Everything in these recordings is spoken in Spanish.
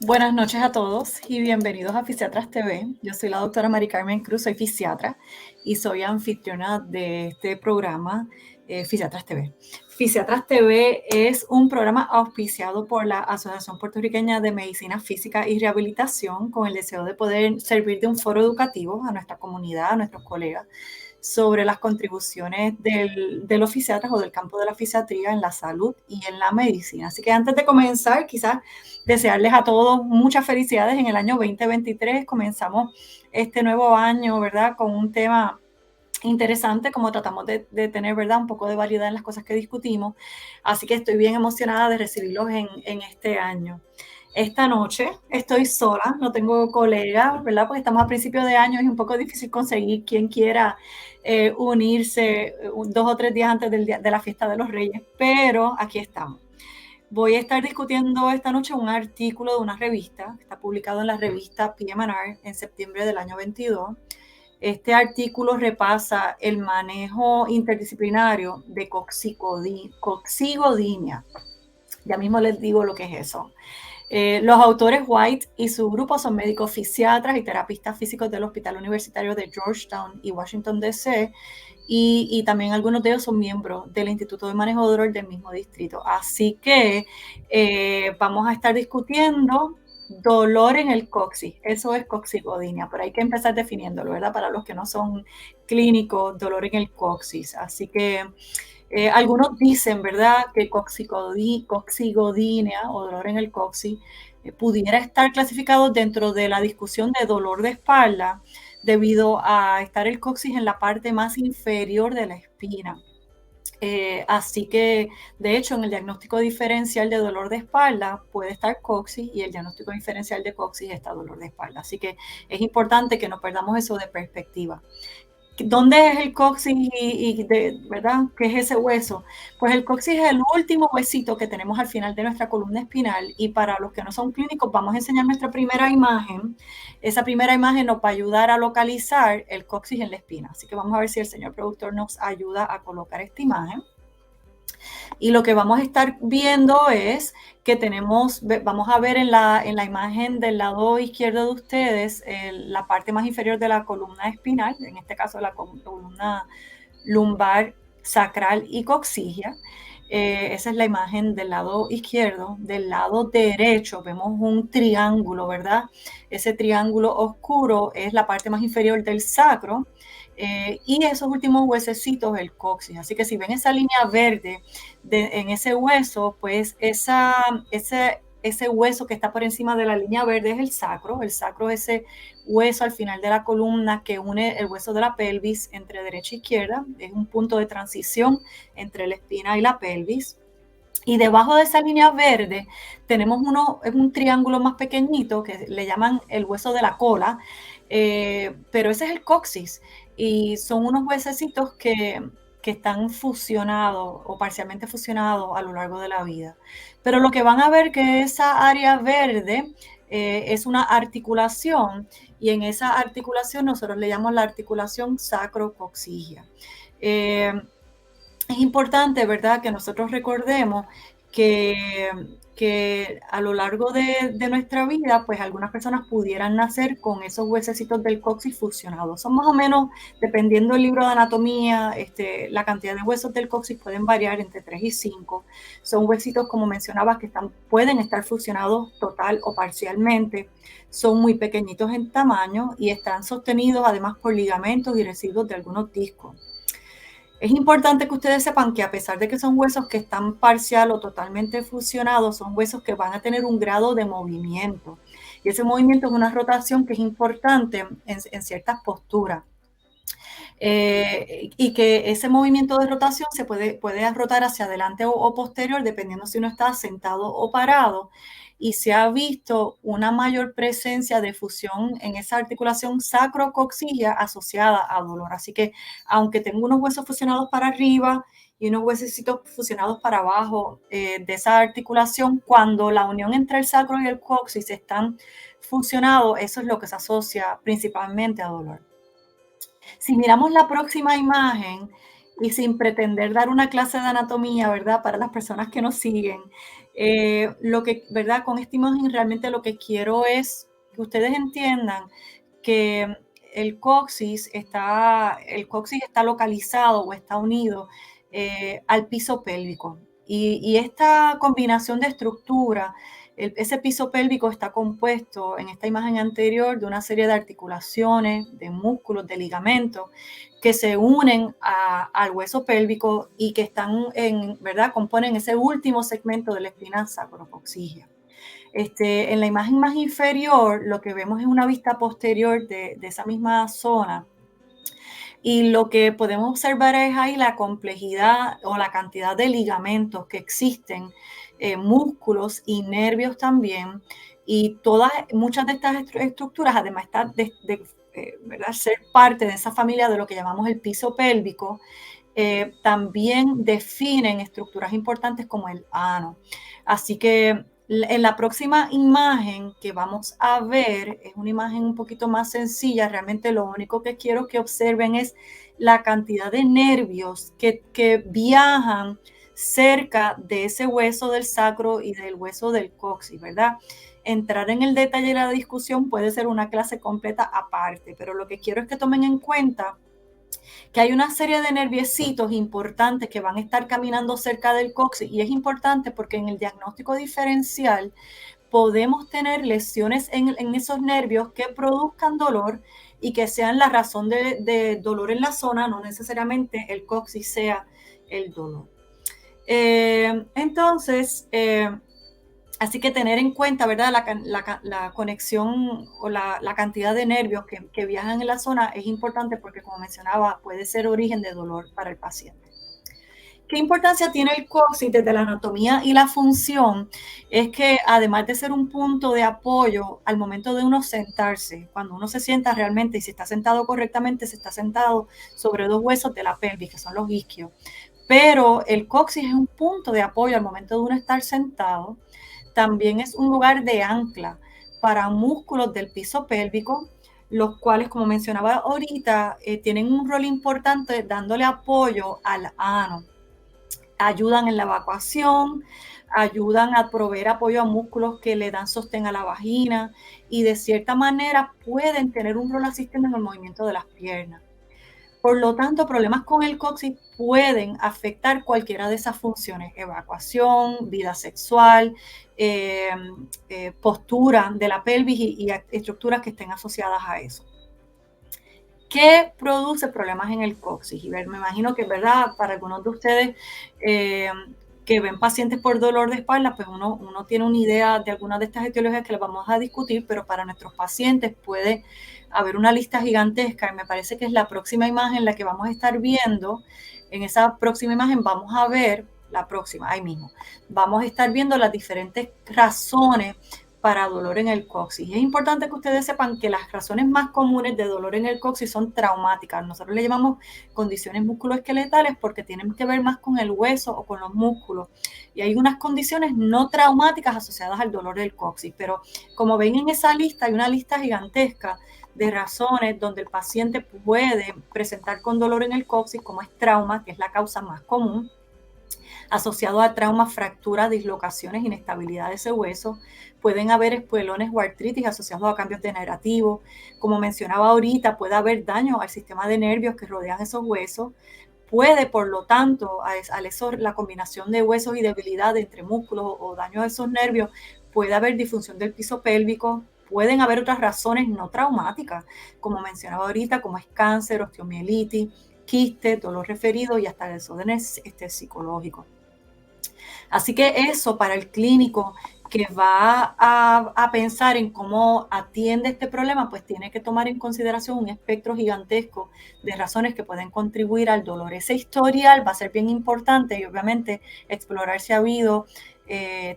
Buenas noches a todos y bienvenidos a Fisiatras TV. Yo soy la doctora Mari Carmen Cruz, soy fisiatra y soy anfitriona de este programa Fisiatras TV. Fisiatras TV es un programa auspiciado por la Asociación Puertorriqueña de Medicina Física y Rehabilitación con el deseo de poder servir de un foro educativo a nuestra comunidad, a nuestros colegas, sobre las contribuciones de los fisiatras o del campo de la fisiatría en la salud y en la medicina. Así que antes de comenzar, quizás desearles a todos muchas felicidades en el año 2023. Comenzamos este nuevo año, ¿verdad?, con un tema interesante, como tratamos de tener, ¿verdad?, un poco de variedad en las cosas que discutimos. Así que estoy bien emocionada de recibirlos en este año. Esta noche estoy sola, no tengo colegas, ¿verdad?, porque estamos a principio de año y es un poco difícil conseguir quien quiera unirse 2 o 3 días antes de la fiesta de los Reyes, pero aquí estamos. Voy a estar discutiendo esta noche un artículo de una revista, que está publicado en la revista PM&R en septiembre del año 22. Este artículo repasa el manejo interdisciplinario de coccidioidia. Ya mismo les digo lo que es eso. Los autores White y su grupo son médicos fisiatras y terapistas físicos del Hospital Universitario de Georgetown y Washington, D.C., y también algunos de ellos son miembros del Instituto de Manejo de Dolor del mismo distrito. Así que vamos a estar discutiendo dolor en el coxis. Eso es coccidioidia, pero hay que empezar definiéndolo, ¿verdad? Para los que no son clínicos, dolor en el coxis. Así que algunos dicen, ¿verdad?, que coccidioidia o dolor en el coxis pudiera estar clasificado dentro de la discusión de dolor de espalda debido a estar el coxis en la parte más inferior de la espina. Así que, de hecho, en el diagnóstico diferencial de dolor de espalda puede estar coxis y el diagnóstico diferencial de coxis está dolor de espalda. Así que es importante que no perdamos eso de perspectiva. ¿Dónde es el coxis verdad? ¿Qué es ese hueso? Pues el coxis es el último huesito que tenemos al final de nuestra columna espinal, y para los que no son clínicos vamos a enseñar nuestra primera imagen. Esa primera imagen nos va a ayudar a localizar el coxis en la espina. Así que vamos a ver si el señor productor nos ayuda a colocar esta imagen. Y lo que vamos a estar viendo es que vamos a ver en la imagen del lado izquierdo de ustedes, la parte más inferior de la columna espinal, en este caso la columna lumbar, sacral y coxigia. Esa es la imagen del lado izquierdo. Del lado derecho vemos un triángulo, ¿verdad? Ese triángulo oscuro es la parte más inferior del sacro. Y esos últimos huesecitos, el coxis. Así que si ven esa línea verde en ese hueso, pues ese hueso que está por encima de la línea verde es el sacro. El sacro es ese hueso al final de la columna que une el hueso de la pelvis entre derecha e izquierda. Es un punto de transición entre la espina y la pelvis. Y debajo de esa línea verde tenemos un triángulo más pequeñito que le llaman el hueso de la cola, pero ese es el coxis, y son unos huesecitos que están fusionados o parcialmente fusionados a lo largo de la vida. Pero lo que van a ver que esa área verde es una articulación, y en esa articulación nosotros le llamamos la articulación sacrocoxigia. Es importante, ¿verdad?, que nosotros recordemos que a lo largo de nuestra vida, pues algunas personas pudieran nacer con esos huesecitos del coxis fusionados. Son más o menos, dependiendo del libro de anatomía, la cantidad de huesos del coxis pueden variar entre 3 y 5. Son huesitos, como mencionabas, que pueden estar fusionados total o parcialmente. Son muy pequeñitos en tamaño y están sostenidos además por ligamentos y residuos de algunos discos. Es importante que ustedes sepan que a pesar de que son huesos que están parcial o totalmente fusionados, son huesos que van a tener un grado de movimiento. Y ese movimiento es una rotación que es importante en ciertas posturas. y que ese movimiento de rotación se puede rotar hacia adelante o posterior, dependiendo si uno está sentado o parado, y se ha visto una mayor presencia de fusión en esa articulación sacrocoxilla asociada a dolor. Así que, aunque tengo unos huesos fusionados para arriba y unos huesecitos fusionados para abajo de esa articulación, cuando la unión entre el sacro y el coxis están fusionados, eso es lo que se asocia principalmente a dolor. Si miramos la próxima imagen y sin pretender dar una clase de anatomía, ¿verdad? Para las personas que nos siguen, ¿verdad? Con esta imagen realmente lo que quiero es que ustedes entiendan que el coxis está localizado o está unido al piso pélvico. Y esta combinación de estructura, ese piso pélvico está compuesto en esta imagen anterior de una serie de articulaciones, de músculos, de ligamentos que se unen al hueso pélvico y que ¿verdad? Componen ese último segmento de la espina sacrocoxígea. En la imagen más inferior, lo que vemos es una vista posterior de esa misma zona. Y lo que podemos observar es ahí la complejidad o la cantidad de ligamentos que existen, músculos y nervios también. Y muchas de estas estructuras, además ¿verdad? Ser parte de esa familia de lo que llamamos el piso pélvico, también definen estructuras importantes como el ano. Así que en la próxima imagen que vamos a ver, es una imagen un poquito más sencilla. Realmente lo único que quiero que observen es la cantidad de nervios que viajan cerca de ese hueso del sacro y del hueso del coxis, ¿verdad? Entrar en el detalle de la discusión puede ser una clase completa aparte, pero lo que quiero es que tomen en cuenta que hay una serie de nerviecitos importantes que van a estar caminando cerca del coxis, y es importante porque en el diagnóstico diferencial podemos tener lesiones en esos nervios que produzcan dolor y que sean la razón de dolor en la zona, no necesariamente el coxis sea el dolor. Entonces, así que tener en cuenta, ¿verdad? La conexión o la cantidad de nervios que viajan en la zona es importante porque, como mencionaba, puede ser origen de dolor para el paciente. ¿Qué importancia tiene el coxis desde la anatomía y la función? Es que además de ser un punto de apoyo al momento de uno sentarse, cuando uno se sienta realmente y si está sentado correctamente, se está sentado sobre dos huesos de la pelvis, que son los isquios. Pero el coxis es un punto de apoyo al momento de uno estar sentado. También es un lugar de ancla para músculos del piso pélvico, los cuales, como mencionaba ahorita, tienen un rol importante dándole apoyo al ano. Ayudan en la evacuación, ayudan a proveer apoyo a músculos que le dan sostén a la vagina y de cierta manera pueden tener un rol asistiendo en el movimiento de las piernas. Por lo tanto, problemas con el coxis pueden afectar cualquiera de esas funciones: evacuación, vida sexual, postura de la pelvis y estructuras que estén asociadas a eso. ¿Qué produce problemas en el coxis? Y me imagino que, ¿verdad? Para algunos de ustedes que ven pacientes por dolor de espalda, pues uno tiene una idea de algunas de estas etiologías que les vamos a discutir, pero para nuestros pacientes puede haber una lista gigantesca, y me parece que es la próxima imagen la que vamos a estar viendo. En esa próxima imagen vamos a ver, ahí mismo, vamos a estar viendo las diferentes razones para dolor en el coxis. Y es importante que ustedes sepan que las razones más comunes de dolor en el coxis son traumáticas. Nosotros le llamamos condiciones musculoesqueletales porque tienen que ver más con el hueso o con los músculos. Y hay unas condiciones no traumáticas asociadas al dolor del coxis. Pero como ven en esa lista, hay una lista gigantesca de razones donde el paciente puede presentar con dolor en el coxis, como es trauma, que es la causa más común, asociado a traumas, fracturas, dislocaciones, inestabilidad de ese hueso. Pueden haber espuelones o artritis asociados a cambios degenerativos. Como mencionaba ahorita, puede haber daño al sistema de nervios que rodean esos huesos. Puede, por lo tanto, la combinación de huesos y debilidad entre músculos o daño a esos nervios, puede haber disfunción del piso pélvico. Pueden haber otras razones no traumáticas, como mencionaba ahorita, como es cáncer, osteomielitis, quiste, dolor referido y hasta desórdenes psicológicos. Así que eso para el clínico que va a pensar en cómo atiende este problema, pues tiene que tomar en consideración un espectro gigantesco de razones que pueden contribuir al dolor. Ese historial va a ser bien importante y obviamente explorar si ha habido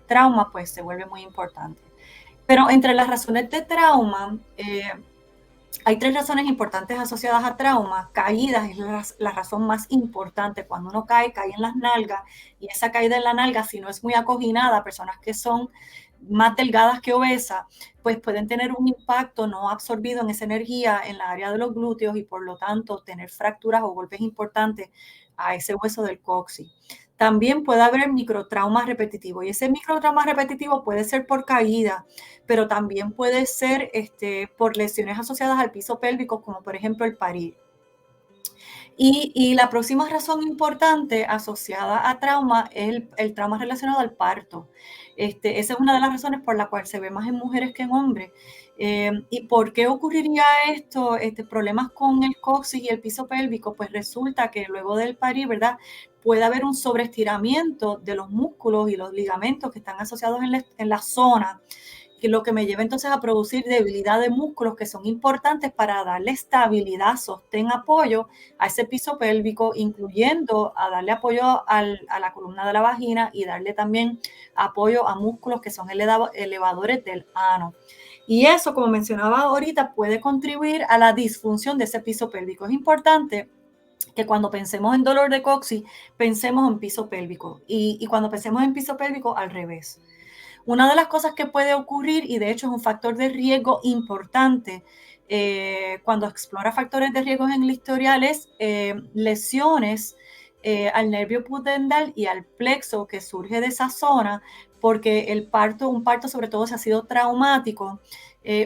trauma, pues se vuelve muy importante. Pero entre las razones de trauma, hay 3 razones importantes asociadas a trauma. Caídas es la razón más importante. Cuando uno cae, cae en las nalgas, y esa caída en la nalga, si no es muy acoginada, personas que son más delgadas que obesas, pues pueden tener un impacto no absorbido en esa energía en la área de los glúteos y por lo tanto tener fracturas o golpes importantes a ese hueso del coxis. También puede haber microtraumas repetitivos, y ese microtrauma repetitivo puede ser por caída, pero también puede ser por lesiones asociadas al piso pélvico, como por ejemplo el parir. Y la próxima razón importante asociada a trauma es el trauma relacionado al parto. Esa es una de las razones por la cual se ve más en mujeres que en hombres. ¿Y por qué ocurriría esto? Problemas con el coxis y el piso pélvico, pues resulta que luego del parir, ¿verdad? Puede haber un sobreestiramiento de los músculos y los ligamentos que están asociados en la zona, que lo que me lleva entonces a producir debilidad de músculos que son importantes para darle estabilidad, sostén, apoyo a ese piso pélvico, incluyendo a darle apoyo a la columna de la vagina y darle también apoyo a músculos que son elevadores del ano. Y eso, como mencionaba ahorita, puede contribuir a la disfunción de ese piso pélvico. Es importante que cuando pensemos en dolor de coxis, pensemos en piso pélvico y cuando pensemos en piso pélvico, al revés. Una de las cosas que puede ocurrir, y de hecho es un factor de riesgo importante, cuando explora factores de riesgo en el historial, es lesiones al nervio pudendal y al plexo que surge de esa zona, porque un parto sobre todo si ha sido traumático,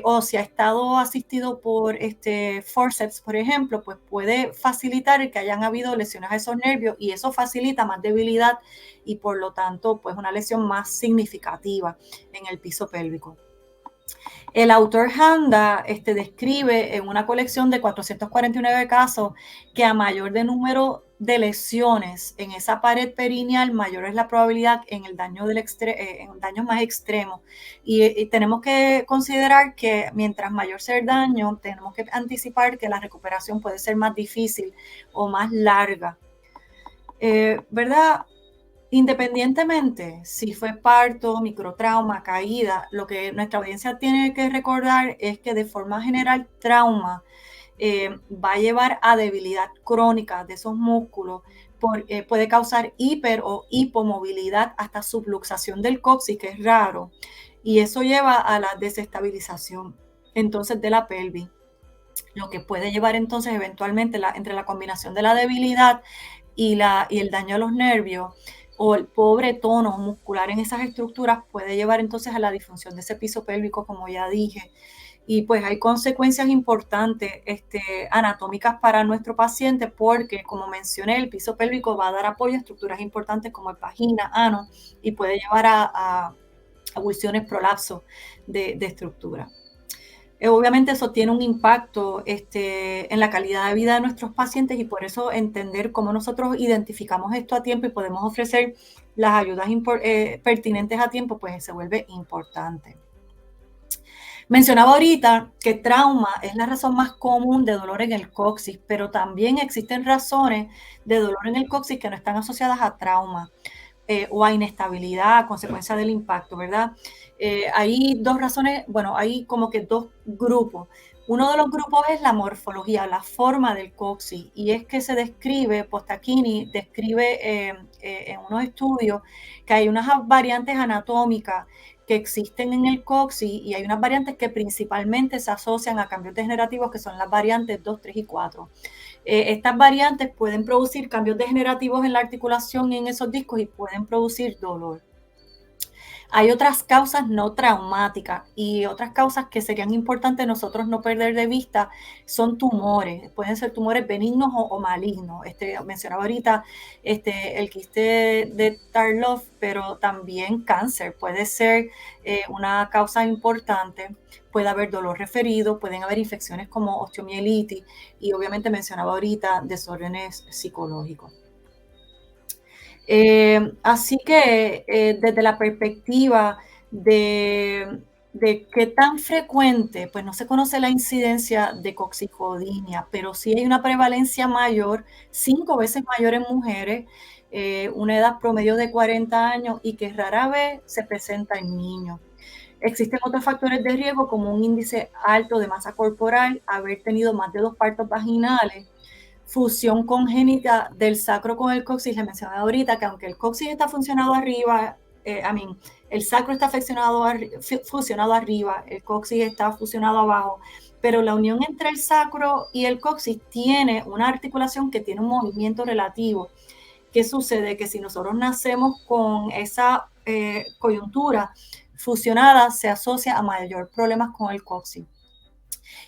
o si ha estado asistido por forceps, por ejemplo, pues puede facilitar que hayan habido lesiones a esos nervios y eso facilita más debilidad y por lo tanto, pues una lesión más significativa en el piso pélvico. El autor Handa describe en una colección de 449 casos que a mayor de número de lesiones en esa pared perineal, mayor es la probabilidad en el daño en daños más extremos. Y tenemos que considerar que mientras mayor sea el daño, tenemos que anticipar que la recuperación puede ser más difícil o más larga. ¿Verdad? Independientemente si fue parto, microtrauma, caída, lo que nuestra audiencia tiene que recordar es que de forma general trauma va a llevar a debilidad crónica de esos músculos, puede causar hiper o hipomovilidad hasta subluxación del coxis, que es raro, y eso lleva a la desestabilización entonces de la pelvis, lo que puede llevar entonces eventualmente entre la combinación de la debilidad y el daño a los nervios o el pobre tono muscular en esas estructuras puede llevar entonces a la disfunción de ese piso pélvico, como ya dije. Y pues hay consecuencias importantes anatómicas para nuestro paciente porque, como mencioné, el piso pélvico va a dar apoyo a estructuras importantes como el vagina, ano y puede llevar a avulsiones, prolapso de estructura. Obviamente eso tiene un impacto en la calidad de vida de nuestros pacientes y por eso entender cómo nosotros identificamos esto a tiempo y podemos ofrecer las ayudas pertinentes a tiempo, pues se vuelve importante. Mencionaba ahorita que trauma es la razón más común de dolor en el coxis, pero también existen razones de dolor en el coxis que no están asociadas a trauma. O a inestabilidad a consecuencia del impacto, ¿verdad? Hay 2 razones, bueno, hay como que 2 grupos. Uno de los grupos es la morfología, la forma del coxis, y es que se describe, Postachini describe en unos estudios que hay unas variantes anatómicas que existen en el coxis y hay unas variantes que principalmente se asocian a cambios degenerativos que son las variantes 2, 3 y 4. Estas variantes pueden producir cambios degenerativos en la articulación y en esos discos y pueden producir dolor. Hay otras causas no traumáticas y otras causas que serían importantes nosotros no perder de vista son tumores. Pueden ser tumores benignos o malignos. Mencionaba ahorita el quiste de Tarlov, pero también cáncer puede ser una causa importante. Puede haber dolor referido, pueden haber infecciones como osteomielitis y obviamente mencionaba ahorita desórdenes psicológicos. Así que desde la perspectiva De qué tan frecuente, pues no se conoce la incidencia de coxicodinia, pero sí hay una prevalencia mayor, 5 veces mayor en mujeres, una edad promedio de 40 años y que rara vez se presenta en niños. Existen otros factores de riesgo como un índice alto de masa corporal, haber tenido más de 2 partos vaginales, fusión congénita del sacro con el coxis. Le mencionaba ahorita que aunque el coxis está funcionado arriba, el sacro está fusionado arriba, el coxis está fusionado abajo, pero la unión entre el sacro y el coxis tiene una articulación que tiene un movimiento relativo. ¿Qué sucede? Que si nosotros nacemos con esa coyuntura fusionada, se asocia a mayor problemas con el coxis.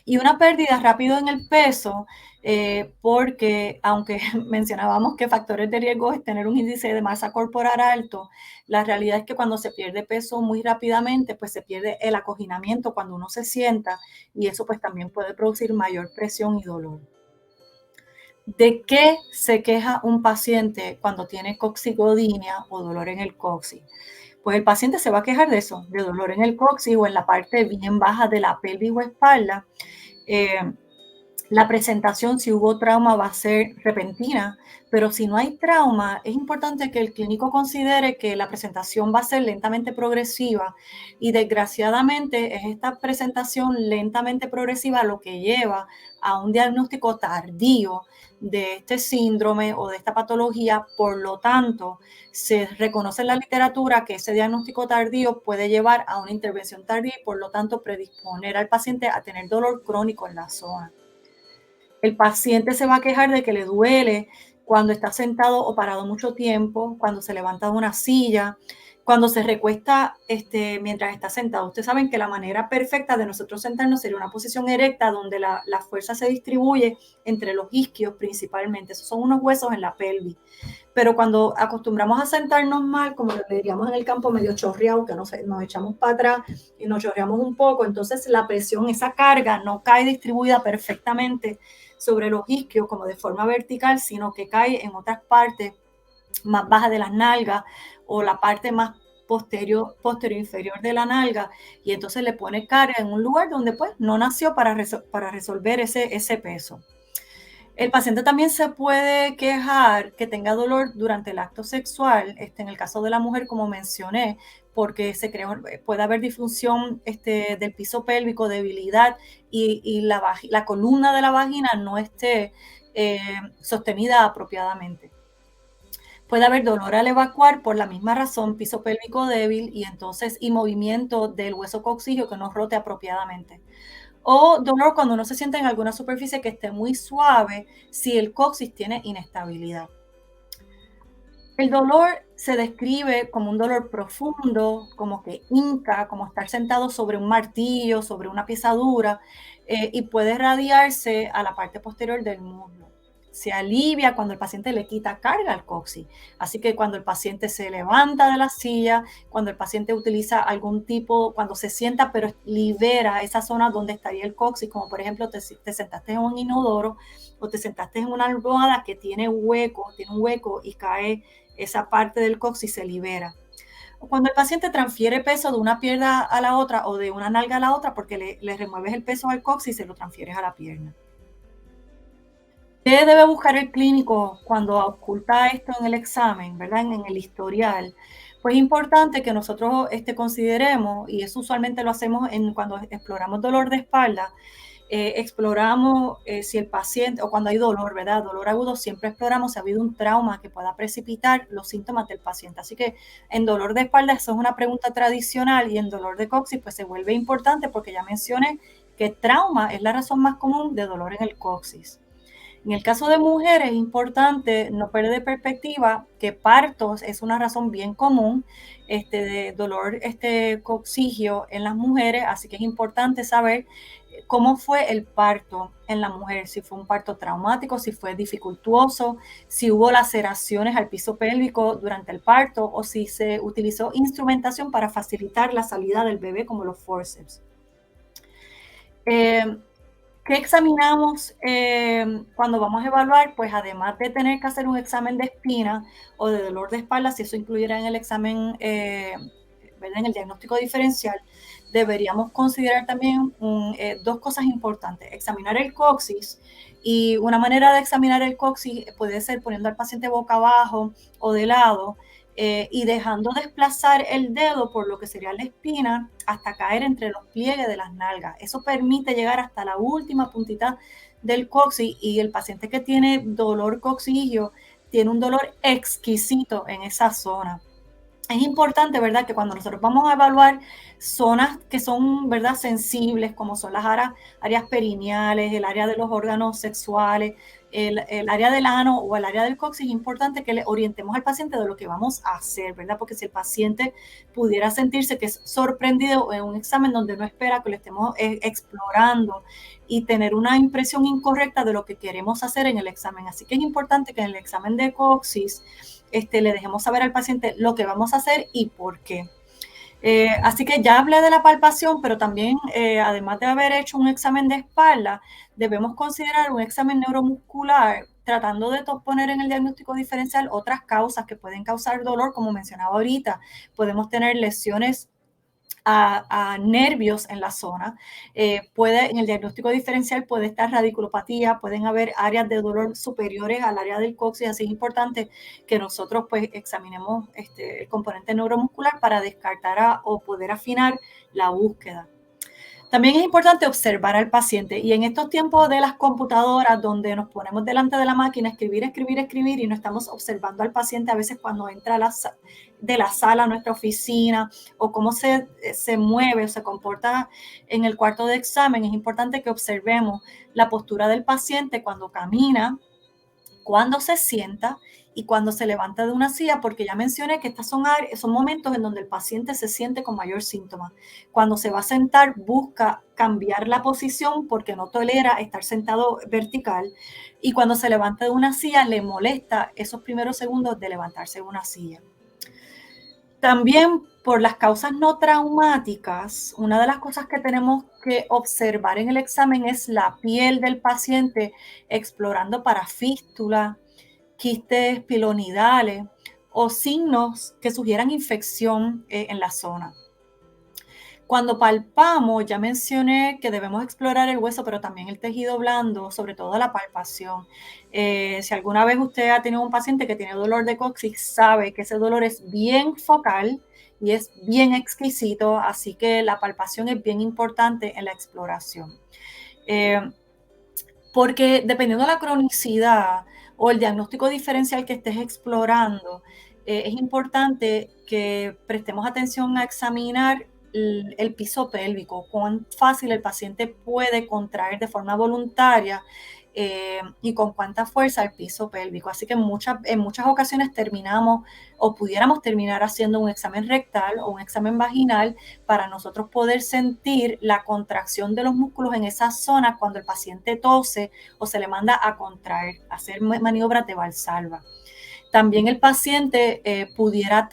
Y una pérdida rápido en el peso, porque aunque mencionábamos que factores de riesgo es tener un índice de masa corporal alto, la realidad es que cuando se pierde peso muy rápidamente, pues se pierde el acoginamiento cuando uno se sienta y eso pues también puede producir mayor presión y dolor. ¿De qué se queja un paciente cuando tiene coxigodinia o dolor en el coxis? Pues el paciente se va a quejar de eso, de dolor en el coxis o en la parte bien baja de la pelvis o espalda. Eh, la presentación, si hubo trauma, va a ser repentina, pero si no hay trauma, es importante que el clínico considere que la presentación va a ser lentamente progresiva y desgraciadamente es esta presentación lentamente progresiva lo que lleva a un diagnóstico tardío de este síndrome o de esta patología. Por lo tanto, se reconoce en la literatura que ese diagnóstico tardío puede llevar a una intervención tardía y por lo tanto predisponer al paciente a tener dolor crónico en la zona. El paciente se va a quejar de que le duele cuando está sentado o parado mucho tiempo, cuando se levanta de una silla, cuando se recuesta mientras está sentado. Ustedes saben que la manera perfecta de nosotros sentarnos sería una posición erecta donde la fuerza se distribuye entre los isquios principalmente. Esos son unos huesos en la pelvis. Pero cuando acostumbramos a sentarnos mal, como le diríamos en el campo medio chorreado, que nos echamos para atrás y nos chorreamos un poco, entonces la presión, esa carga no cae distribuida perfectamente sobre los isquios como de forma vertical, sino que cae en otras partes más bajas de las nalgas o la parte más posterior inferior de la nalga y entonces le pone carga en un lugar donde pues no nació para resolver ese peso. El paciente también se puede quejar que tenga dolor durante el acto sexual, en el caso de la mujer, como mencioné, porque puede haber disfunción del piso pélvico, debilidad y la columna de la vagina no esté sostenida apropiadamente. Puede haber dolor al evacuar por la misma razón, piso pélvico débil y movimiento del hueso coxígeo que no rote apropiadamente. O dolor cuando uno se siente en alguna superficie que esté muy suave si el coxis tiene inestabilidad. El dolor se describe como un dolor profundo, como que hinca, como estar sentado sobre un martillo, sobre una pieza dura, y puede radiarse a la parte posterior del muslo. Se alivia cuando el paciente le quita carga al coxis. Así que cuando el paciente se levanta de la silla, cuando el paciente utiliza cuando se sienta pero libera esa zona donde estaría el coxis, como por ejemplo te sentaste en un inodoro o te sentaste en una almohada que tiene un hueco y cae esa parte del coxis, se libera. Cuando el paciente transfiere peso de una pierna a la otra o de una nalga a la otra porque le remueves el peso al coxis y se lo transfieres a la pierna. ¿Qué debe buscar el clínico cuando oculta esto en el examen, verdad? En el historial. Pues es importante que nosotros consideremos, y eso usualmente lo hacemos cuando exploramos dolor de espalda, exploramos si el paciente, o cuando hay dolor, ¿verdad? Dolor agudo, siempre exploramos si ha habido un trauma que pueda precipitar los síntomas del paciente. Así que en dolor de espalda eso es una pregunta tradicional y en dolor de coxis pues se vuelve importante porque ya mencioné que trauma es la razón más común de dolor en el coxis. En el caso de mujeres es importante no perder de perspectiva que partos es una razón bien común de dolor coxigio en las mujeres, así que es importante saber cómo fue el parto en la mujer, si fue un parto traumático, si fue dificultuoso, si hubo laceraciones al piso pélvico durante el parto o si se utilizó instrumentación para facilitar la salida del bebé como los forceps. ¿Qué examinamos cuando vamos a evaluar? Pues además de tener que hacer un examen de espina o de dolor de espalda, si eso incluyera en el examen ¿verdad? En el diagnóstico diferencial, deberíamos considerar también dos cosas importantes. Examinar el coxis, y una manera de examinar el coxis puede ser poniendo al paciente boca abajo o de lado, y dejando desplazar el dedo por lo que sería la espina hasta caer entre los pliegues de las nalgas. Eso permite llegar hasta la última puntita del coxis, y el paciente que tiene dolor coxillo tiene un dolor exquisito en esa zona. Es importante, ¿verdad?, que cuando nosotros vamos a evaluar zonas que son, ¿verdad?, sensibles, como son las áreas perineales, el área de los órganos sexuales, el área del ano o el área del coxis, es importante que le orientemos al paciente de lo que vamos a hacer, ¿verdad? Porque si el paciente pudiera sentirse que es sorprendido en un examen donde no espera que lo estemos explorando, y tener una impresión incorrecta de lo que queremos hacer en el examen. Así que es importante que en el examen de coxis le dejemos saber al paciente lo que vamos a hacer y por qué. Así que ya hablé de la palpación, pero también, además de haber hecho un examen de espalda, debemos considerar un examen neuromuscular, tratando de poner en el diagnóstico diferencial otras causas que pueden causar dolor, como mencionaba ahorita. Podemos tener lesiones a nervios en la zona. En el diagnóstico diferencial puede estar radiculopatía, pueden haber áreas de dolor superiores al área del coxis, así es importante que nosotros pues examinemos el componente neuromuscular para descartar o poder afinar la búsqueda. También es importante observar al paciente, y en estos tiempos de las computadoras, donde nos ponemos delante de la máquina, escribir, escribir, escribir, y no estamos observando al paciente a veces cuando entra de la sala a nuestra oficina, o cómo se mueve o se comporta en el cuarto de examen, es importante que observemos la postura del paciente cuando camina, cuando se sienta y cuando se levanta de una silla, porque ya mencioné que estos son momentos en donde el paciente se siente con mayor síntoma. Cuando se va a sentar, busca cambiar la posición porque no tolera estar sentado vertical, y cuando se levanta de una silla, le molesta esos primeros segundos de levantarse de una silla. También, por las causas no traumáticas, una de las cosas que tenemos que observar en el examen es la piel del paciente, explorando para fístula, quistes pilonidales o signos que sugieran infección en la zona. Cuando palpamos, ya mencioné que debemos explorar el hueso, pero también el tejido blando, sobre todo la palpación. Si alguna vez usted ha tenido un paciente que tiene dolor de coxis, sabe que ese dolor es bien focal y es bien exquisito, así que la palpación es bien importante en la exploración. Porque dependiendo de la cronicidad o el diagnóstico diferencial que estés explorando, es importante que prestemos atención a examinar el piso pélvico, cuán fácil el paciente puede contraer de forma voluntaria, y con cuánta fuerza el piso pélvico. Así que en muchas ocasiones terminamos o pudiéramos terminar haciendo un examen rectal o un examen vaginal para nosotros poder sentir la contracción de los músculos en esa zona cuando el paciente tose o se le manda a contraer, hacer maniobras de Valsalva. También el paciente pudiera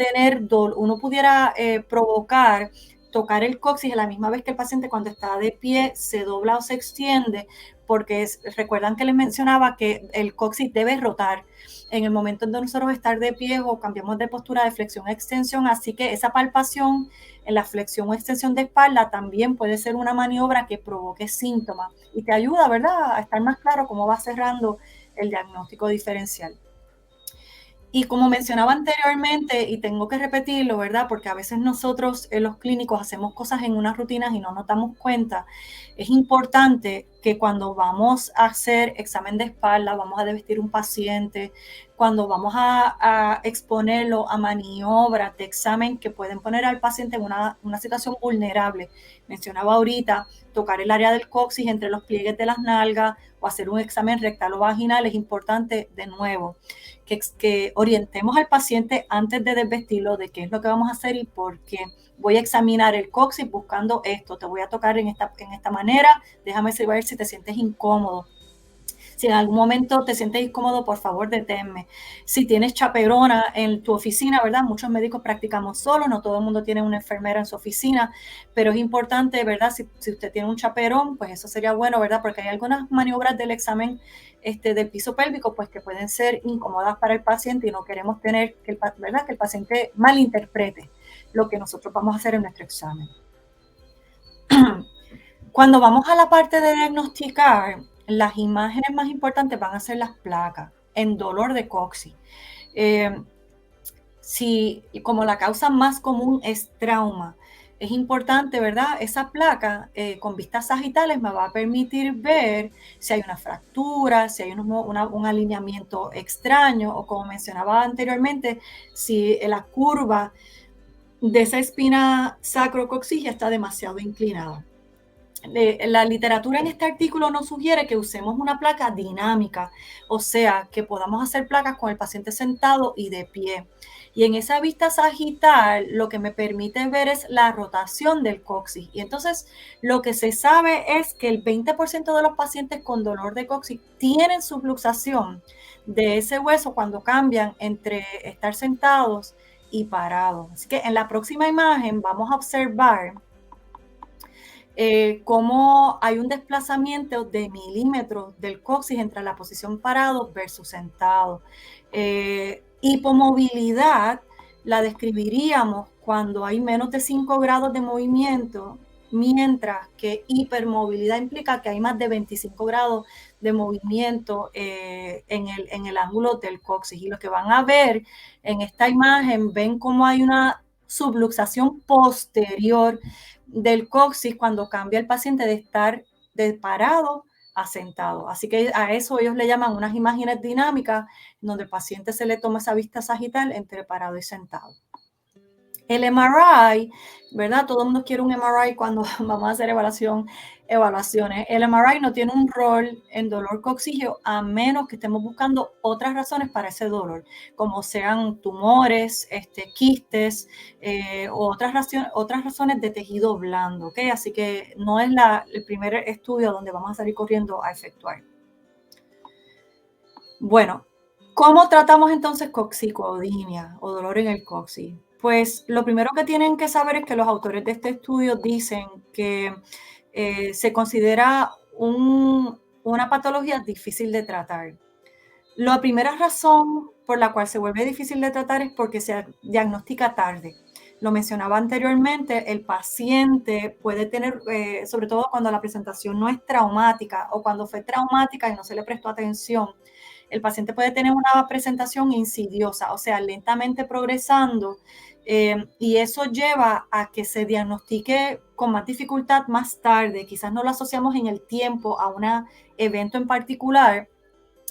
provocar tocar el coxis a la misma vez que el paciente, cuando está de pie, se dobla o se extiende, porque recuerdan que les mencionaba que el coxis debe rotar en el momento en que nosotros estar de pie o cambiamos de postura de flexión a extensión, así que esa palpación en la flexión o extensión de espalda también puede ser una maniobra que provoque síntomas y te ayuda, ¿verdad?, a estar más claro cómo va cerrando el diagnóstico diferencial. Y como mencionaba anteriormente, y tengo que repetirlo, ¿verdad? Porque a veces nosotros, los clínicos, hacemos cosas en unas rutinas y no nos damos cuenta. Es importante que cuando vamos a hacer examen de espalda, vamos a desvestir un paciente, cuando vamos a exponerlo a maniobras de examen que pueden poner al paciente en una situación vulnerable. Mencionaba ahorita tocar el área del coxis entre los pliegues de las nalgas o hacer un examen rectal o vaginal. Es importante, de nuevo, que orientemos al paciente antes de desvestirlo de qué es lo que vamos a hacer y por qué. Voy a examinar el coxis buscando esto, te voy a tocar en esta manera, déjame saber si te sientes incómodo. Si en algún momento te sientes incómodo, por favor, deténme. Si tienes chaperona en tu oficina, ¿verdad? Muchos médicos practicamos solos, no todo el mundo tiene una enfermera en su oficina, pero es importante, ¿verdad? Si usted tiene un chaperón, pues eso sería bueno, ¿verdad? Porque hay algunas maniobras del examen del piso pélvico, pues que pueden ser incómodas para el paciente y no queremos tener ¿verdad?, que el paciente malinterprete lo que nosotros vamos a hacer en nuestro examen. Cuando vamos a la parte de diagnosticar, las imágenes más importantes van a ser las placas en dolor de coxis. Si como la causa más común es trauma, es importante, ¿verdad? Esa placa con vistas sagitales me va a permitir ver si hay una fractura, si hay un alineamiento extraño o, como mencionaba anteriormente, si la curva de esa espina sacrocoxígea está demasiado inclinada. La literatura en este artículo nos sugiere que usemos una placa dinámica, o sea, que podamos hacer placas con el paciente sentado y de pie. Y en esa vista sagital, lo que me permite ver es la rotación del coxis. Y entonces, lo que se sabe es que el 20% de los pacientes con dolor de coxis tienen subluxación de ese hueso cuando cambian entre estar sentados y parados. Así que en la próxima imagen vamos a observar cómo hay un desplazamiento de milímetros del coxis entre la posición parado versus sentado. Hipomovilidad la describiríamos cuando hay menos de 5 grados de movimiento, mientras que hipermovilidad implica que hay más de 25 grados de movimiento en el ángulo del coxis. Y lo que van a ver en esta imagen, ven cómo hay una subluxación posterior del coxis cuando cambia el paciente de estar de parado a sentado. Así que a eso ellos le llaman unas imágenes dinámicas, donde al paciente se le toma esa vista sagital entre parado y sentado. El MRI, ¿verdad? Todo el mundo quiere un MRI cuando vamos a hacer evaluaciones. El MRI no tiene un rol en dolor coxígeo a menos que estemos buscando otras razones para ese dolor, como sean tumores, quistes o otras razones de tejido blando, ¿ok? Así que no es el primer estudio donde vamos a salir corriendo a efectuar. Bueno, ¿cómo tratamos entonces coxicodinia o dolor en el coxis? Pues lo primero que tienen que saber es que los autores de este estudio dicen que se considera una patología difícil de tratar. La primera razón por la cual se vuelve difícil de tratar es porque se diagnostica tarde. Lo mencionaba anteriormente, el paciente puede tener, sobre todo cuando la presentación no es traumática o cuando fue traumática y no se le prestó atención, el paciente puede tener una presentación insidiosa, o sea, lentamente progresando, y eso lleva a que se diagnostique con más dificultad más tarde. Quizás no lo asociamos en el tiempo a un evento en particular,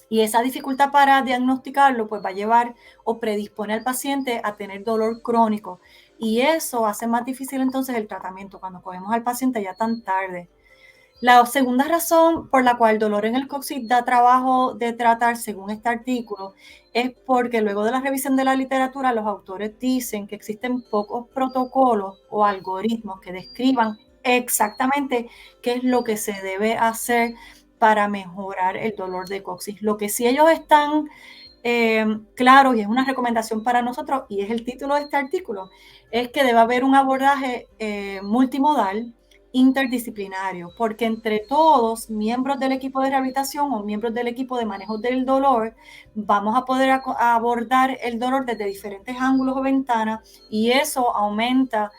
y esa dificultad para diagnosticarlo pues va a llevar o predispone al paciente a tener dolor crónico, y eso hace más difícil entonces el tratamiento cuando cogemos al paciente ya tan tarde. La segunda razón por la cual el dolor en el coxis da trabajo de tratar, según este artículo, es porque luego de la revisión de la literatura, los autores dicen que existen pocos protocolos o algoritmos que describan exactamente qué es lo que se debe hacer para mejorar el dolor de coxis. Lo que sí ellos están claros, y es una recomendación para nosotros, y es el título de este artículo, es que debe haber un abordaje multimodal interdisciplinario, porque entre todos, miembros del equipo de rehabilitación o miembros del equipo de manejo del dolor, vamos a poder abordar el dolor desde diferentes ángulos o ventanas, y eso aumenta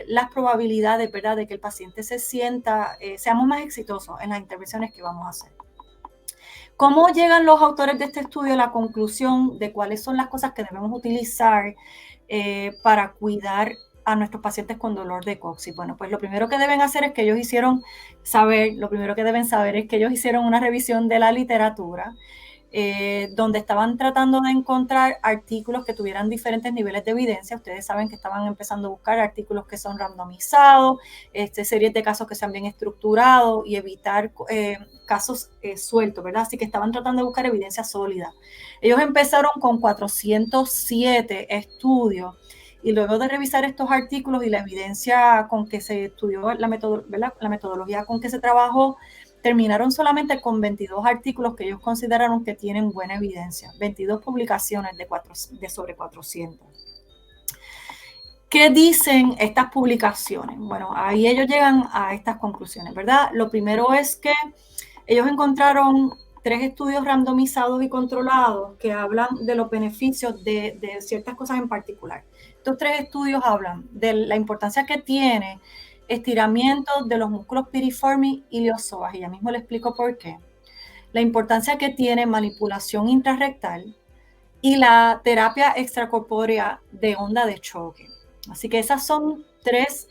las probabilidades, ¿verdad?, de que el paciente se sienta, seamos más exitosos en las intervenciones que vamos a hacer. ¿Cómo llegan los autores de este estudio a la conclusión de cuáles son las cosas que debemos utilizar para cuidar a nuestros pacientes con dolor de coxis? Bueno, pues lo primero que deben hacer es que ellos hicieron una revisión de la literatura, donde estaban tratando de encontrar artículos que tuvieran diferentes niveles de evidencia. Ustedes saben que estaban empezando a buscar artículos que son randomizados, series de casos que sean bien estructurados y evitar casos sueltos, ¿verdad? Así que estaban tratando de buscar evidencia sólida. Ellos empezaron con 407 estudios, y luego de revisar estos artículos y la evidencia con que se estudió, la metodología con que se trabajó, terminaron solamente con 22 artículos que ellos consideraron que tienen buena evidencia, 22 publicaciones de sobre 400. ¿Qué dicen estas publicaciones? Bueno, ahí ellos llegan a estas conclusiones, ¿verdad? Lo primero es que ellos encontraron 3 estudios randomizados y controlados que hablan de los beneficios de ciertas cosas en particular. estos tres estudios hablan de la importancia que tiene estiramiento de los músculos piriformis y iliopsoas, y ya mismo le explico por qué. La importancia que tiene manipulación intrarrectal y la terapia extracorpórea de onda de choque. Así que esas son tres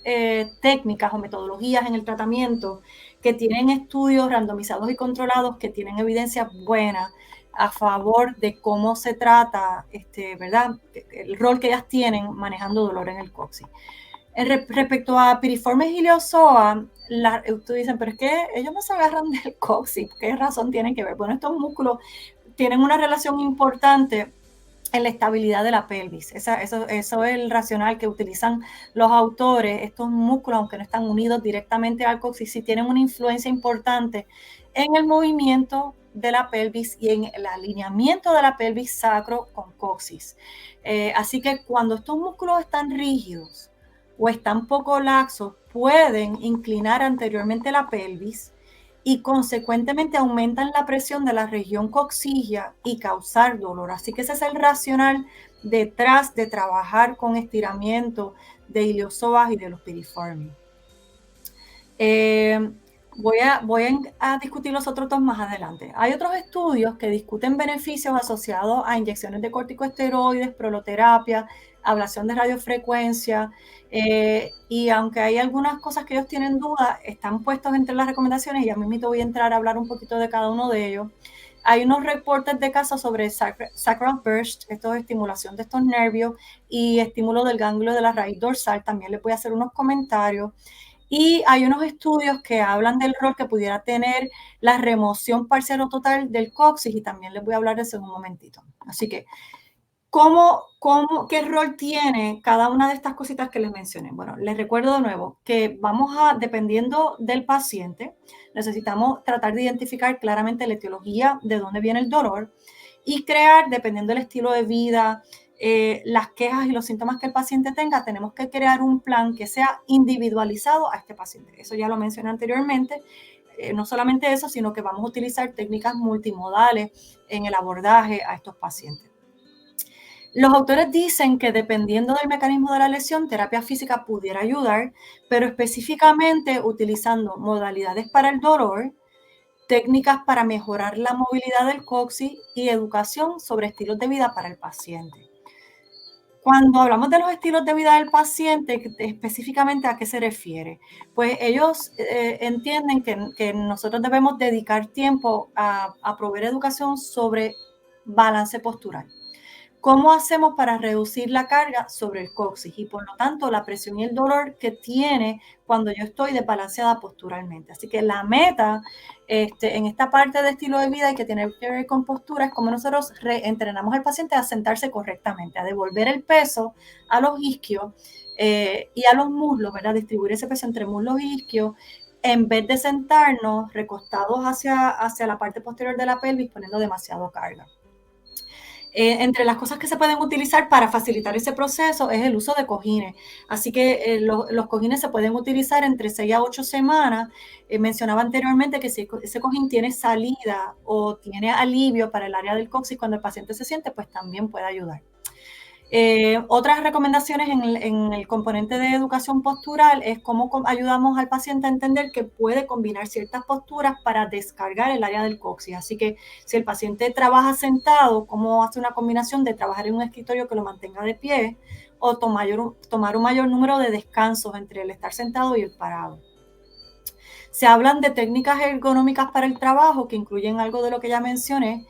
técnicas o metodologías en el tratamiento que tienen estudios randomizados y controlados que tienen evidencia buena a favor de cómo se trata, ¿verdad? El rol que ellas tienen manejando dolor en el coxis. Respecto a piriformes iliopsoas, ustedes dicen, pero es que ellos no se agarran del coxis, ¿qué razón tienen que ver? Bueno, estos músculos tienen una relación importante en la estabilidad de la pelvis. Eso es el racional que utilizan los autores. Estos músculos, aunque no están unidos directamente al coxis, sí tienen una influencia importante en el movimiento de la pelvis y en el alineamiento de la pelvis sacro con coxis. Así que cuando estos músculos están rígidos o están poco laxos, pueden inclinar anteriormente la pelvis y consecuentemente aumentan la presión de la región coxígea y causar dolor. Así que ese es el racional detrás de trabajar con estiramiento de iliopsoas y de los piriformes. Voy a discutir los otros dos más adelante. Hay otros estudios que discuten beneficios asociados a inyecciones de corticosteroides, proloterapia, ablación de radiofrecuencia, y aunque hay algunas cosas que ellos tienen duda, están puestos entre las recomendaciones y ya mismo voy a entrar a hablar un poquito de cada uno de ellos. Hay unos reportes de casos sobre sacral burst, esto es estimulación de estos nervios y estímulo del ganglio de la raíz dorsal. También les voy a hacer unos comentarios. Y hay unos estudios que hablan del rol que pudiera tener la remoción parcial o total del coxis, y también les voy a hablar de eso en un momentito. Así que, ¿qué rol tiene cada una de estas cositas que les mencioné? Bueno, les recuerdo de nuevo que dependiendo del paciente, necesitamos tratar de identificar claramente la etiología de dónde viene el dolor y crear, dependiendo del estilo de vida, las quejas y los síntomas que el paciente tenga, tenemos que crear un plan que sea individualizado a este paciente. Eso ya lo mencioné anteriormente. No solamente eso, sino que vamos a utilizar técnicas multimodales en el abordaje a estos pacientes. Los autores dicen que dependiendo del mecanismo de la lesión, terapia física pudiera ayudar, pero específicamente utilizando modalidades para el dolor, técnicas para mejorar la movilidad del coxis y educación sobre estilos de vida para el paciente. Cuando hablamos de los estilos de vida del paciente, específicamente ¿a qué se refiere? Pues ellos entienden que nosotros debemos dedicar tiempo a proveer educación sobre balance postural. ¿Cómo hacemos para reducir la carga sobre el coxis y por lo tanto la presión y el dolor que tiene cuando yo estoy desbalanceada posturalmente? Así que la meta en esta parte de estilo de vida y que tiene que ver con postura es como nosotros reentrenamos al paciente a sentarse correctamente, a devolver el peso a los isquios y a los muslos, ¿verdad? Distribuir ese peso entre muslos e isquios en vez de sentarnos recostados hacia la parte posterior de la pelvis poniendo demasiado carga. Entre las cosas que se pueden utilizar para facilitar ese proceso es el uso de cojines. Así que los cojines se pueden utilizar entre 6 a 8 semanas. Mencionaba anteriormente que si ese cojín tiene salida o tiene alivio para el área del coxis cuando el paciente se siente, pues también puede ayudar. Otras recomendaciones en el componente de educación postural es cómo ayudamos al paciente a entender que puede combinar ciertas posturas para descargar el área del coxis. Así que si el paciente trabaja sentado, cómo hace una combinación de trabajar en un escritorio que lo mantenga de pie o tomar un mayor número de descansos entre el estar sentado y el parado. Se hablan de técnicas ergonómicas para el trabajo que incluyen algo de lo que ya mencioné,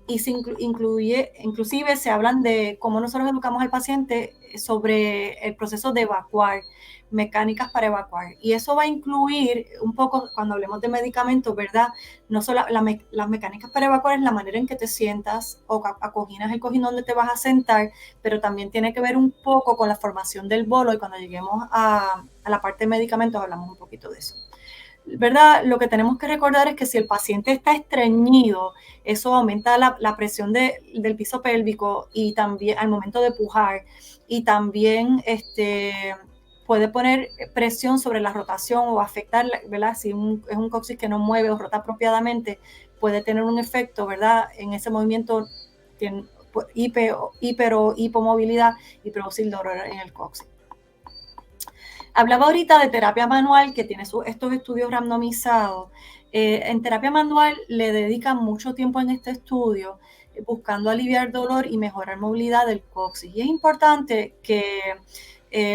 y inclusive se hablan de cómo nosotros educamos al paciente sobre el proceso de evacuar, mecánicas para evacuar. Y eso va a incluir un poco, cuando hablemos de medicamentos, ¿verdad? No solo las mecánicas para evacuar es la manera en que te sientas o acoginas el cojín donde te vas a sentar, pero también tiene que ver un poco con la formación del bolo, y cuando lleguemos a la parte de medicamentos hablamos un poquito de eso. ¿Verdad? Lo que tenemos que recordar es que si el paciente está estreñido, eso aumenta la presión del piso pélvico y también al momento de pujar, y también puede poner presión sobre la rotación o afectar, ¿verdad? Si es un coxis que no mueve o rota apropiadamente, puede tener un efecto, ¿verdad? En ese movimiento hipomovilidad y producir dolor en el coxis. Hablaba ahorita de terapia manual, que tiene estos estudios randomizados. En terapia manual le dedican mucho tiempo en este estudio buscando aliviar dolor y mejorar movilidad del coxis. Y es importante que,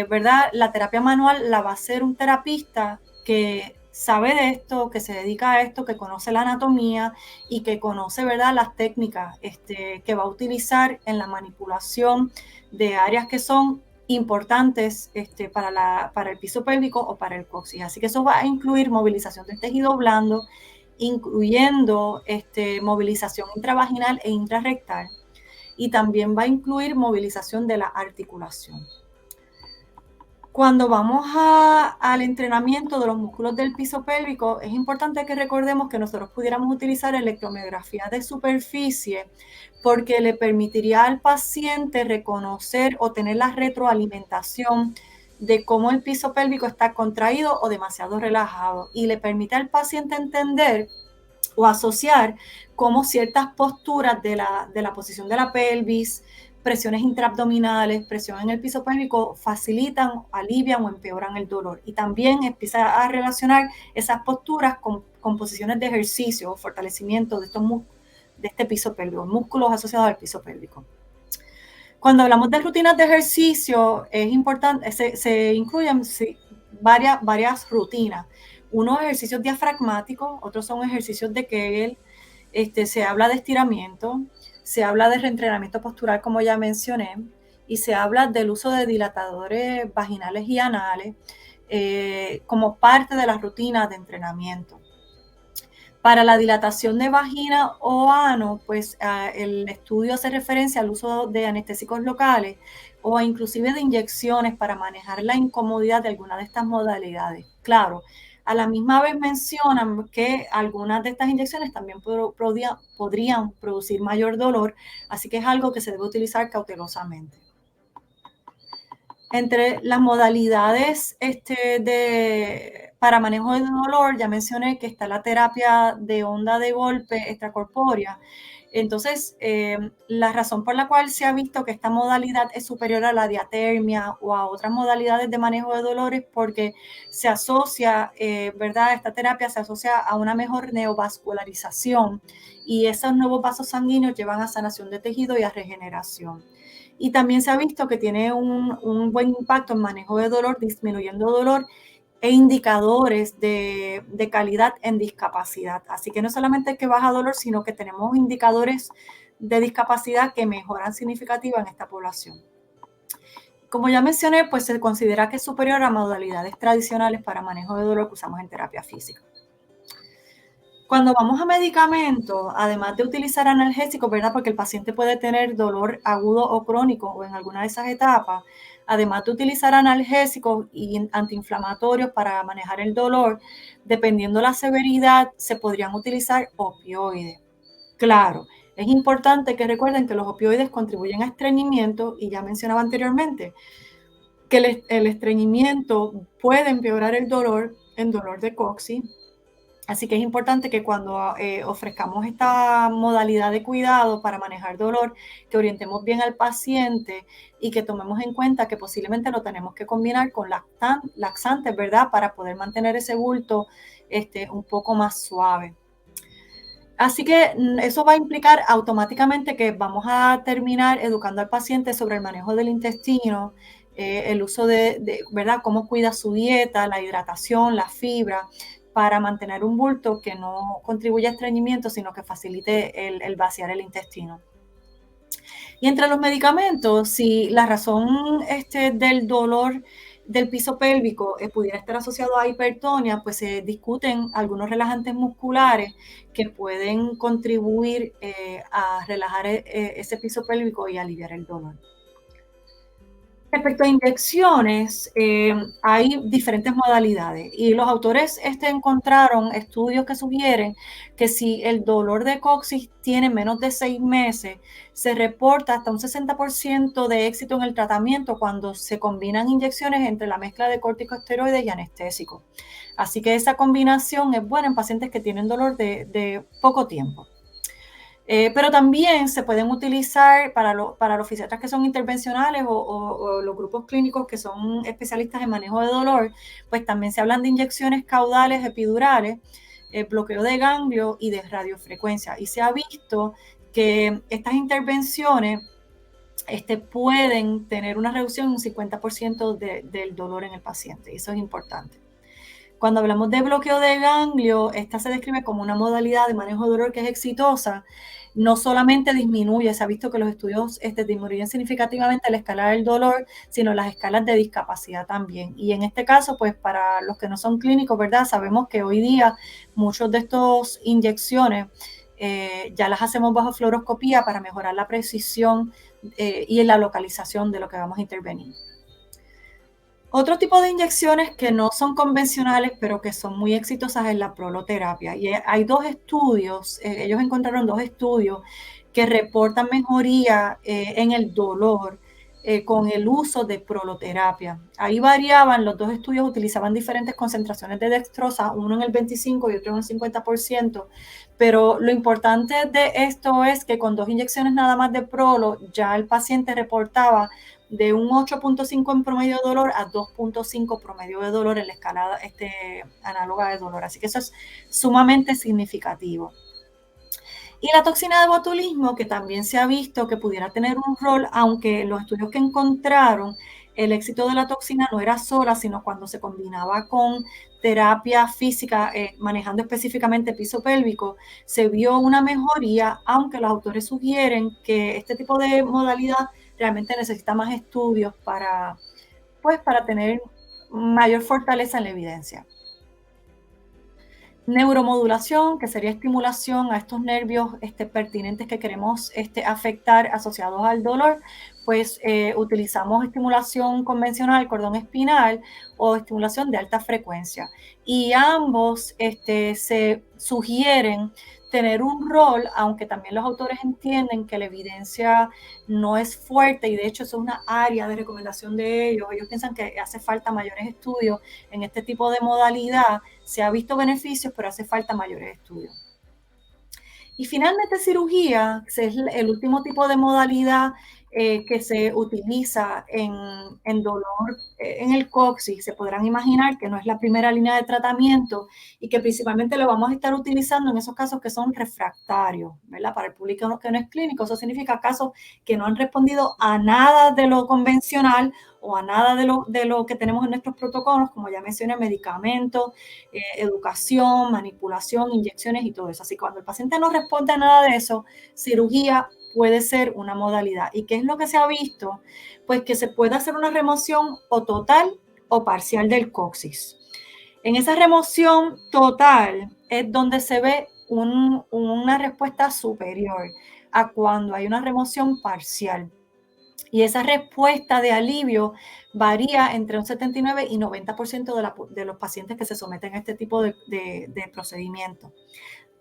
¿verdad? La terapia manual la va a hacer un terapista que sabe de esto, que se dedica a esto, que conoce la anatomía y que conoce, ¿verdad?, las técnicas que va a utilizar en la manipulación de áreas que son importantes para el piso pélvico o para el coxis. Así que eso va a incluir movilización del tejido blando, incluyendo movilización intravaginal e intrarrectal, y también va a incluir movilización de la articulación. Cuando vamos al entrenamiento de los músculos del piso pélvico, es importante que recordemos que nosotros pudiéramos utilizar electromiografía de superficie porque le permitiría al paciente reconocer o tener la retroalimentación de cómo el piso pélvico está contraído o demasiado relajado, y le permite al paciente entender o asociar cómo ciertas posturas de la posición de la pelvis, presiones intraabdominales, presión en el piso pélvico facilitan, alivian o empeoran el dolor. Y también empieza a relacionar esas posturas con posiciones de ejercicio o fortalecimiento de este piso pélvico, músculos asociados al piso pélvico. Cuando hablamos de rutinas de ejercicio, es importante, se incluyen varias rutinas. Unos ejercicios diafragmáticos, otros son ejercicios de Kegel. Se habla de estiramiento, se habla de reentrenamiento postural, como ya mencioné, y se habla del uso de dilatadores vaginales y anales como parte de las rutinas de entrenamiento. Para la dilatación de vagina o ano, pues el estudio hace referencia al uso de anestésicos locales o inclusive de inyecciones para manejar la incomodidad de alguna de estas modalidades. Claro, a la misma vez mencionan que algunas de estas inyecciones también podrían producir mayor dolor, así que es algo que se debe utilizar cautelosamente. Entre las modalidades para manejo de dolor, ya mencioné que está la terapia de onda de golpe extracorpórea. Entonces, la razón por la cual se ha visto que esta modalidad es superior a la diatermia o a otras modalidades de manejo de dolores porque se asocia, ¿verdad? Esta terapia se asocia a una mejor neovascularización y esos nuevos vasos sanguíneos llevan a sanación de tejido y a regeneración. Y también se ha visto que tiene un buen impacto en manejo de dolor, disminuyendo dolor e indicadores de calidad en discapacidad. Así que no solamente es que baja dolor, sino que tenemos indicadores de discapacidad que mejoran significativa en esta población. Como ya mencioné, pues se considera que es superior a modalidades tradicionales para manejo de dolor que usamos en terapia física. Cuando vamos a medicamentos, además de utilizar analgésicos, ¿verdad? Porque el paciente puede tener dolor agudo o crónico o en alguna de esas etapas, además de utilizar analgésicos y antiinflamatorios para manejar el dolor, dependiendo la severidad, se podrían utilizar opioides. Claro, es importante que recuerden que los opioides contribuyen a estreñimiento y ya mencionaba anteriormente que el estreñimiento puede empeorar el dolor en dolor de coxis. Así que es importante que cuando ofrezcamos esta modalidad de cuidado para manejar dolor, que orientemos bien al paciente y que tomemos en cuenta que posiblemente lo tenemos que combinar con laxantes, ¿verdad? Para poder mantener ese bulto un poco más suave. Así que eso va a implicar automáticamente que vamos a terminar educando al paciente sobre el manejo del intestino, el uso ¿verdad? Cómo cuida su dieta, la hidratación, la fibra, para mantener un bulto que no contribuya a estreñimiento, sino que facilite el vaciar el intestino. Y entre los medicamentos, si la razón del dolor del piso pélvico pudiera estar asociado a hipertonia, pues se discuten algunos relajantes musculares que pueden contribuir a relajar ese piso pélvico y aliviar el dolor. Respecto a inyecciones, hay diferentes modalidades y los autores encontraron estudios que sugieren que si el dolor de coxis tiene menos de 6 meses, se reporta hasta un 60% de éxito en el tratamiento cuando se combinan inyecciones entre la mezcla de corticosteroides y anestésicos. Así que esa combinación es buena en pacientes que tienen dolor de poco tiempo. Pero también se pueden utilizar para los fisiatras que son intervencionales o los grupos clínicos que son especialistas en manejo de dolor, pues también se hablan de inyecciones caudales epidurales, bloqueo de ganglio y de radiofrecuencia. Y se ha visto que estas intervenciones pueden tener una reducción de un 50% del dolor en el paciente, y eso es importante. Cuando hablamos de bloqueo de ganglio, esta se describe como una modalidad de manejo de dolor que es exitosa. No solamente disminuye, se ha visto que los estudios disminuyen significativamente la escala del dolor, sino las escalas de discapacidad también. Y en este caso, pues para los que no son clínicos, ¿verdad? Sabemos que hoy día muchos de estos inyecciones ya las hacemos bajo fluoroscopía para mejorar la precisión y la localización de lo que vamos a intervenir. Otro tipo de inyecciones que no son convencionales, pero que son muy exitosas es la proloterapia. Y hay dos estudios, ellos encontraron dos estudios que reportan mejoría en el dolor con el uso de proloterapia. Ahí variaban, los dos estudios utilizaban diferentes concentraciones de dextrosa, uno en el 25 y otro en el 50%, pero lo importante de esto es que con 2 inyecciones nada más de prolo, ya el paciente reportaba de un 8.5 en promedio de dolor a 2.5 promedio de dolor en la escala análoga de dolor. Así que eso es sumamente significativo. Y la toxina de botulismo, que también se ha visto que pudiera tener un rol, aunque los estudios que encontraron, el éxito de la toxina no era sola, sino cuando se combinaba con terapia física, manejando específicamente piso pélvico, se vio una mejoría, aunque los autores sugieren que este tipo de modalidad realmente necesita más estudios para tener mayor fortaleza en la evidencia. Neuromodulación, que sería estimulación a estos nervios pertinentes que queremos afectar asociados al dolor, pues utilizamos estimulación convencional, cordón espinal o estimulación de alta frecuencia. Y ambos se sugieren tener un rol, aunque también los autores entienden que la evidencia no es fuerte y de hecho eso es una área de recomendación de ellos. Ellos piensan que hace falta mayores estudios en este tipo de modalidad. Se ha visto beneficios, pero hace falta mayores estudios. Y finalmente cirugía, que es el último tipo de modalidad que se utiliza en dolor en el coxis. Se podrán imaginar que no es la primera línea de tratamiento y que principalmente lo vamos a estar utilizando en esos casos que son refractarios, ¿verdad? Para el público que no es clínico, eso significa casos que no han respondido a nada de lo convencional o a nada de lo que tenemos en nuestros protocolos, como ya mencioné, medicamentos, educación, manipulación, inyecciones y todo eso. Así que cuando el paciente no responde a nada de eso, cirugía puede ser una modalidad. ¿Y qué es lo que se ha visto? Pues que se puede hacer una remoción o total o parcial del coxis. En esa remoción total es donde se ve una respuesta superior a cuando hay una remoción parcial. Y esa respuesta de alivio varía entre un 79 y 90% de los pacientes que se someten a este tipo de procedimiento.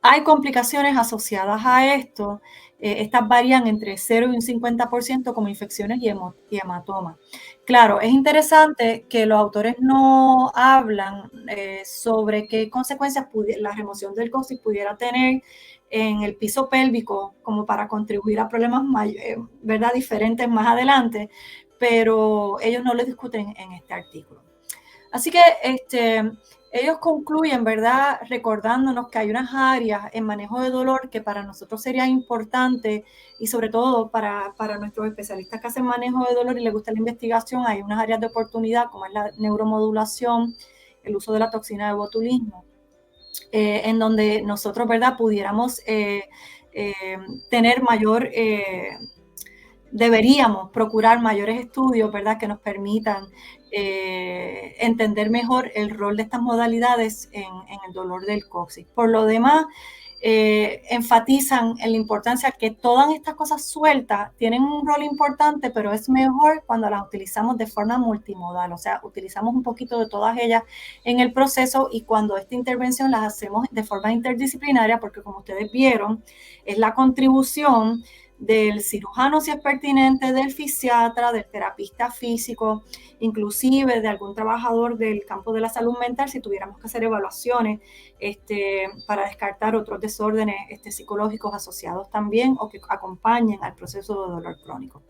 Hay complicaciones asociadas a esto. Estas varían entre 0 y un 50% como infecciones y hematomas. Claro, es interesante que los autores no hablan sobre qué consecuencias la remoción del coxis pudiera tener en el piso pélvico como para contribuir a problemas ¿verdad? Diferentes más adelante, pero ellos no lo discuten en este artículo. Así que ellos concluyen, ¿verdad? Recordándonos que hay unas áreas en manejo de dolor que para nosotros sería importante y sobre todo para nuestros especialistas que hacen manejo de dolor y les gusta la investigación, hay unas áreas de oportunidad como es la neuromodulación, el uso de la toxina de botulismo, en donde nosotros, ¿verdad? Pudiéramos tener deberíamos procurar mayores estudios, ¿verdad? Que nos permitan entender mejor el rol de estas modalidades en el dolor del coxis. Por lo demás, enfatizan en la importancia que todas estas cosas sueltas tienen un rol importante, pero es mejor cuando las utilizamos de forma multimodal, o sea, utilizamos un poquito de todas ellas en el proceso y cuando esta intervención las hacemos de forma interdisciplinaria, porque como ustedes vieron, es la contribución del cirujano si es pertinente, del fisiatra, del terapista físico, inclusive de algún trabajador del campo de la salud mental si tuviéramos que hacer evaluaciones para descartar otros desórdenes psicológicos asociados también o que acompañen al proceso de dolor crónico.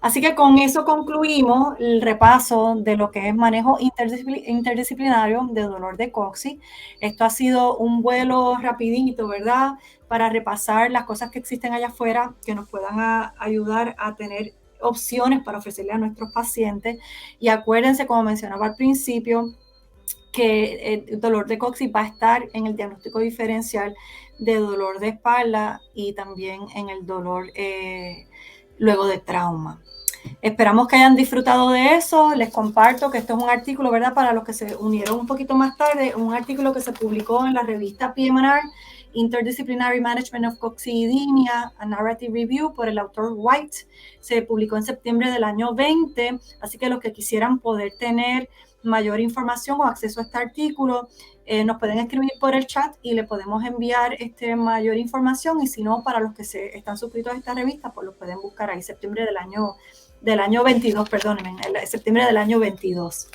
Así que con eso concluimos el repaso de lo que es manejo interdisciplinario de dolor de coxis. Esto ha sido un vuelo rapidito, ¿verdad? Para repasar las cosas que existen allá afuera que nos puedan ayudar a tener opciones para ofrecerle a nuestros pacientes. Y acuérdense, como mencionaba al principio, que el dolor de coxis va a estar en el diagnóstico diferencial de dolor de espalda y también en el dolor luego de trauma. Esperamos que hayan disfrutado de eso. Les comparto que esto es un artículo, ¿verdad? Para los que se unieron un poquito más tarde, un artículo que se publicó en la revista PM&R, Interdisciplinary Management of Coccidemia, a Narrative Review, por el autor White. Se publicó en septiembre del año 20, así que los que quisieran poder tener mayor información o acceso a este artículo, nos pueden escribir por el chat y le podemos enviar mayor información, y si no, para los que están suscritos a esta revista, pues lo pueden buscar ahí, septiembre del año 22, perdónenme, septiembre del año 22.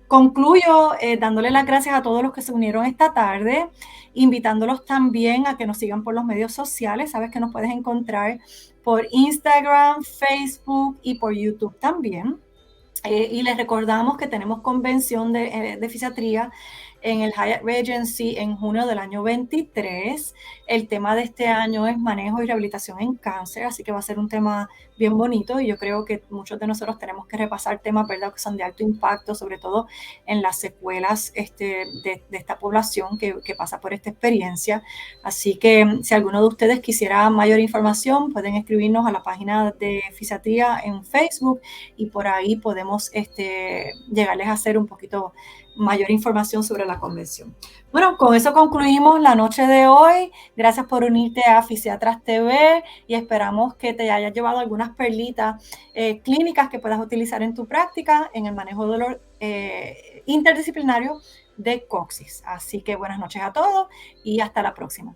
Concluyo dándole las gracias a todos los que se unieron esta tarde, invitándolos también a que nos sigan por los medios sociales. Sabes que nos puedes encontrar por Instagram, Facebook y por YouTube también. Y les recordamos que tenemos convención de fisiatría en el Hyatt Regency en junio del año 23. El tema de este año es manejo y rehabilitación en cáncer, así que va a ser un tema bien bonito, y yo creo que muchos de nosotros tenemos que repasar temas, ¿verdad?, que son de alto impacto, sobre todo en las secuelas de esta población que pasa por esta experiencia. Así que si alguno de ustedes quisiera mayor información, pueden escribirnos a la página de fisiatría en Facebook, y por ahí podemos llegarles a hacer un poquito mayor información sobre la convención. Bueno, con eso concluimos la noche de hoy. Gracias por unirte a Fisiatras TV y esperamos que te hayas llevado algunas perlitas clínicas que puedas utilizar en tu práctica en el manejo de dolor interdisciplinario de coxis. Así que buenas noches a todos y hasta la próxima.